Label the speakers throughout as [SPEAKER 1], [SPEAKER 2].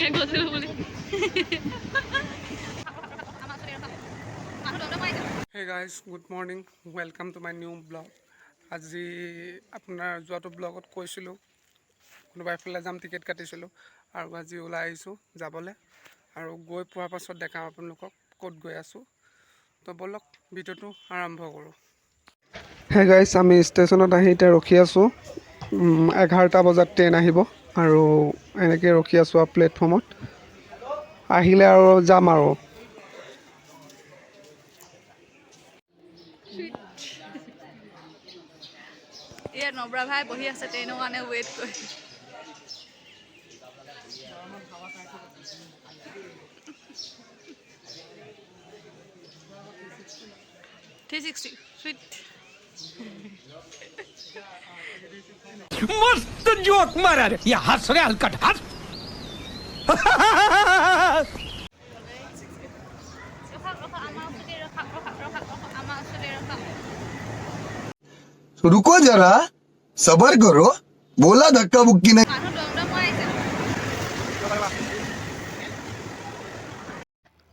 [SPEAKER 1] Hey guys, good morning. Welcome to my new vlog. আজি আপোনাৰ যোৱাটো ব্লগত কৈছিলোঁ কোনোবা এফালে যাম টিকেট কাটিছিলোঁ আৰু আজি ওলাই আহিছোঁ যাবলৈ আৰু গৈ পোৱাৰ পাছত দেখাম আপোনালোকক ক'ত গৈ আছোঁ তো বলক ভিডিঅ'টো আৰম্ভ কৰোঁ। হে গাইজ আমি ষ্টেচনত আহি এতিয়া ৰখি আছোঁ 11টা বজাত ট্ৰেইন আহিব আৰু এনেকৈ ৰখি আছোঁ আৰু প্লেটফৰ্মত আহিলে আৰু যাম আৰু
[SPEAKER 2] ইয়াত নবৰা ভাই বহি আছে ট্ৰেইনৰ কাৰণে ৱেইট কৰি।
[SPEAKER 3] मस्त जोक मारा रे ये हंस रे हलकट हंस
[SPEAKER 4] रुको जरा सबर करो बोला धक्का बुक्की नहीं।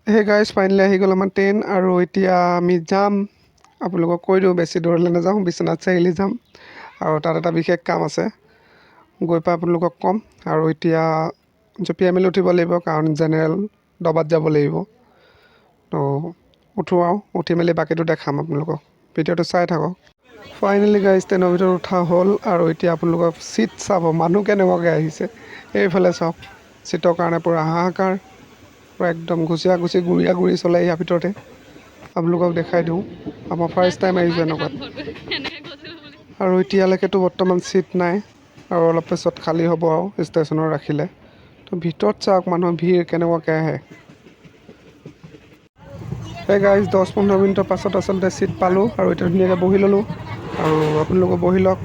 [SPEAKER 1] হে গাইজ ফাইনেলি আহি গ'ল আমাৰ ট্ৰেইন আৰু এতিয়া আমি যাম। আপোনালোকক কৈ দিওঁ বেছি দূৰলৈ নাযাওঁ, বিশ্বনাথ চাৰিআলি যাম আৰু তাত এটা বিশেষ কাম আছে, গৈ পাই আপোনালোকক ক'ম। আৰু এতিয়া জঁপিয়াই মেলি উঠিব লাগিব কাৰণ জেনেৰেল ডবাত যাব লাগিব। তো উঠোঁ আৰু উঠি মেলি বাকীটো দেখাম আপোনালোকক, ভিডিঅ'টো চাই থাকক। ফাইনেলি গাইজ ট্ৰেইনৰ ভিতৰত উঠা হ'ল আৰু এতিয়া আপোনালোকক ছিট চাব, মানুহ কেনেকুৱাকৈ আহিছে এইফালে চাওক। ছিটৰ কাৰণে পূৰা হাহাকাৰ, পূৰা একদম ঘুচিয়া ঘুচি গুৰিয়া গুৰি চলাই ইয়াৰ ভিতৰতে আপোনালোকক দেখাই দিওঁ। আমাৰ ফাৰ্ষ্ট টাইম আহিছোঁ এনেকুৱাত আৰু এতিয়ালৈকেতো বৰ্তমান ছিট নাই আৰু অলপ পিছত খালী হ'ব আৰু ষ্টেচনত ৰাখিলে। তো ভিতৰত চাওক মানুহৰ ভিৰ কেনেকুৱাকৈ আহে। সেই গাইজ 10-15 মিনিটৰ পাছত আচলতে ছিট পালোঁ আৰু এতিয়া ধুনীয়াকৈ বহি ল'লোঁ আৰু আপোনালোকে বহি লওক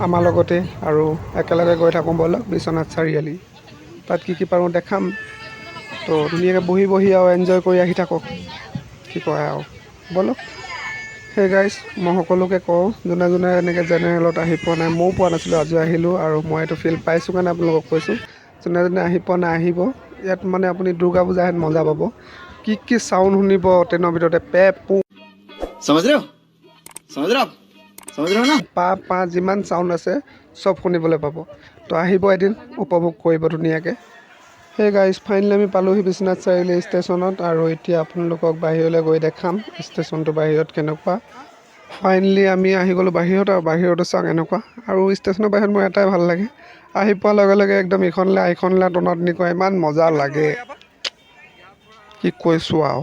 [SPEAKER 1] আমাৰ লগতে আৰু একেলগে গৈ থাকোঁ ব'লক বিশ্বনাথ চাৰিআলি, তাত কি পাৰোঁ দেখাম। তো ধুনীয়াকৈ বহি বহি আৰু এনজয় কৰি আহি থাকক, কি কয় আৰু ব'লক। সেই গাইজ মই সকলোকে কওঁ যোনে যোনে এনেকৈ জেনেৰেলত আহি পোৱা নাই, ময়ো পোৱা নাছিলোঁ, আজি আহিলোঁ আৰু মই এইটো ফিল পাইছোঁ কাৰণে আপোনালোকক কৈছোঁ। যোনে যোনে আহি পোৱা নাই আহিব, ইয়াত মানে আপুনি দুৰ্গা পূজা হেন মজা পাব। কি চাউণ্ড শুনিব ট্ৰেইনৰ ভিতৰতে, পে পু
[SPEAKER 4] समझ रहे हो ना।
[SPEAKER 1] পা যিমান চাউণ্ড আছে চব শুনিবলৈ পাব। তো আহিব এদিন উপভোগ কৰিব ধুনীয়াকৈ। সেই গাইজ ফাইনেলি আমি পালোঁহি বিশ্বনাথ চাৰিআলি ষ্টেচনত আৰু এতিয়া আপোনালোকক বাহিৰলৈ গৈ দেখাম ষ্টেচনটো বাহিৰত কেনেকুৱা। ফাইনেলি আমি আহি গ'লোঁ বাহিৰত আৰু বাহিৰতো চাওক এনেকুৱা। আৰু ষ্টেচনৰ বাহিৰত মোৰ এটাই ভাল লাগে, আহি পোৱাৰ লগে লগে একদম ইখনলৈ টনাটনি কৰা ইমান মজা লাগে, কি কৈছোঁ আৰু।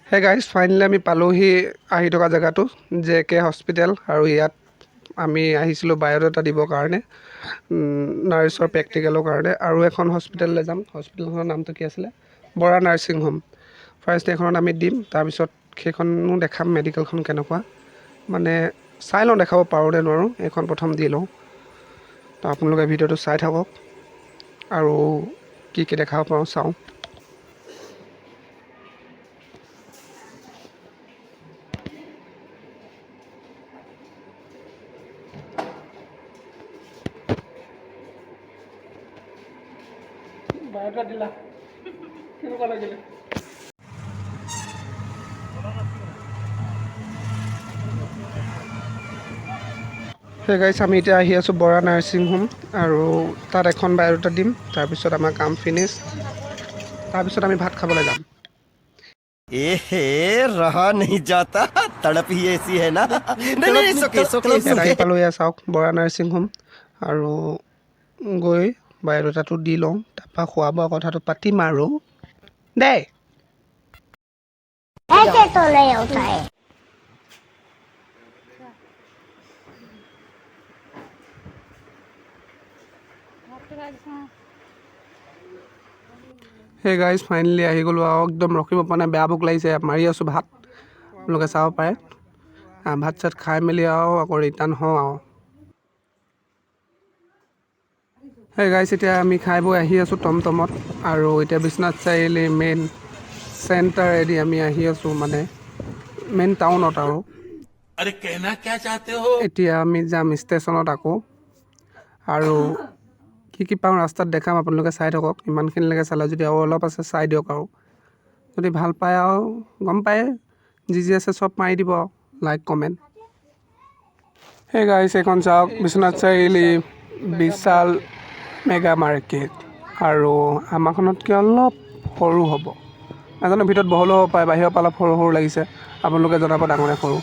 [SPEAKER 1] হে গাইজ ফাইনেলি আমি পালোঁহি আহি থকা জেগাটো JK হস্পিটেল আৰু ইয়াত আমি আহিছিলোঁ বায়'ডাটা দিবৰ কাৰণে, নাৰ্ছৰ প্ৰেক্টিকেলৰ কাৰণে। আৰু এখন হস্পিটেললৈ যাম, হস্পিটেলখনৰ নামটো কি আছিলে, বৰা নাৰ্ছিং হোম। ফাৰ্ষ্ট এইখনত আমি দিম, তাৰপিছত সেইখনো দেখাম মেডিকেলখন কেনেকুৱা, মানে চাই লওঁ দেখাব পাৰোঁ নে নোৱাৰোঁ, এইখন প্ৰথম দি লওঁ। তো আপোনালোকে ভিডিঅ'টো চাই থাকক আৰু কি দেখাব পাৰোঁ চাওঁ। বায়োডাটা দিলা কেনেকুৱা লাগিলে? সেই গাইজ আমি এতিয়া আহি আছোঁ বৰা নাৰ্ছিং হোম আৰু তাত এখন বায়োডাটা দিম, তাৰপিছত আমাৰ কাম ফিনিছ, তাৰপিছত আমি ভাত খাবলৈ যাম।
[SPEAKER 3] रहा नहीं जाता तड़प ही ऐसी है ना।
[SPEAKER 1] আহি পালোঁ, এয়া চাওক বৰা নাৰ্ছিং হোম আৰু গৈ বায়োডাটাটো দি লওঁ, তাৰপৰা খোৱা বোৱা কথাটো পাতিম আৰু দেই। সেই গাইজ ফাইনেলি আহি গ'লোঁ আৰু একদম ৰখিব পৰা নাই, বেয়া ভোক লাগিছে, মাৰি আছোঁ ভাত, আপোনালোকে চাব পাৰে। ভাত চাত খাই মেলি আৰু আকৌ ৰিটাৰ্ণ হওঁ আৰু। সেই গাইজ এতিয়া আমি খাই বৈ আহি আছোঁ টমটমত আৰু এতিয়া বিশ্বনাথ চাৰিআলি মেইন চেণ্টাৰেদি আমি আহি আছোঁ, মানে মেইন টাউনত আৰু। এতিয়া আমি যাম ষ্টেচনত আকৌ আৰু কি পাওঁ ৰাস্তাত দেখাম, আপোনালোকে চাই থাকক। ইমানখিনিলৈকে চালে যদি আৰু অলপ আছে চাই দিয়ক। আৰু যদি ভাল পায় আৰু গম পায়, যি আছে চব মাৰি দিব লাইক কমেণ্ট। সেই গাইছ, এইখন চাওক, বিশ্বনাথ চাৰিআলি বিশাল মেগা মাৰ্কেট। আৰু আমাৰখনতকৈ অলপ সৰু হ'ব, নাজানো ভিতৰত বহলো হ'ব পাৰে, বাহিৰৰ পৰা অলপ সৰু সৰু লাগিছে। আপোনালোকে জনাব ডাঙৰ নে সৰু।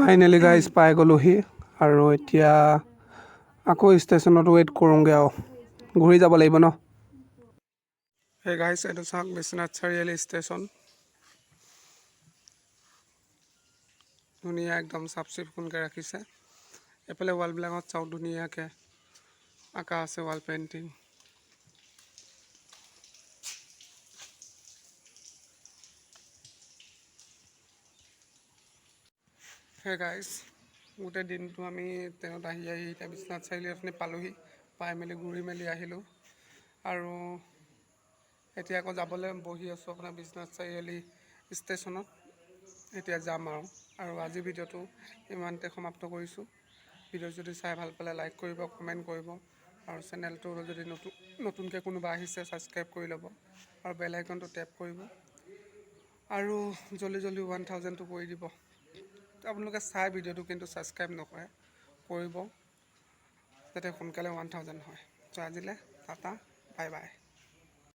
[SPEAKER 1] ফাইনেলি গাইজ পাই গ'লোহি, আৰু এতিয়া আকৌ ষ্টেচনত ৱেইট কৰোঁগৈ। আৰু ঘূৰি যাব লাগিব ন। সেই গাইজ, এইটো চাওক বিশ্বনাথ চাৰিআলি ষ্টেচন। ধুনীয়া একদম চাফ চিকুণকৈ ৰাখিছে। এইফালে ৱালবিলাকত চাওক ধুনীয়াকৈ আঁকা আছে, ৱাল পেইণ্টিং। সেই গাইজ, গোটেই দিনটো আমি ট্ৰেইনত আহি এতিয়া বিশ্বনাথ চাৰিআলি আপুনি পালোহি, পাই মেলি ঘূৰি মেলি আহিলোঁ। আৰু এতিয়া আকৌ যাবলৈ বহি আছোঁ আপোনাৰ বিশ্বনাথ চাৰিআলি ষ্টেচনত। এতিয়া যাম আৰু আজিৰ ভিডিঅ'টো ইমানতে সমাপ্ত কৰিছোঁ। ভিডিঅ' যদি চাই ভাল পালে লাইক কৰিব, কমেণ্ট কৰিব, আৰু চেনেলটো যদি নতুনকৈ কোনোবা আহিছে ছাবস্ক্ৰাইব কৰি ল'ব, আৰু বেল আইকনটো টেপ কৰিব, আৰু জল্দি 1000টো কৰি দিব। আপোনালোকে চাই ভিডিঅ'টো কিন্তু ছাবস্ক্ৰাইব নকৰে, কৰিব যাতে সোনকালে 1000 হয়। চ' আজিলৈ টাটা, বাই বাই।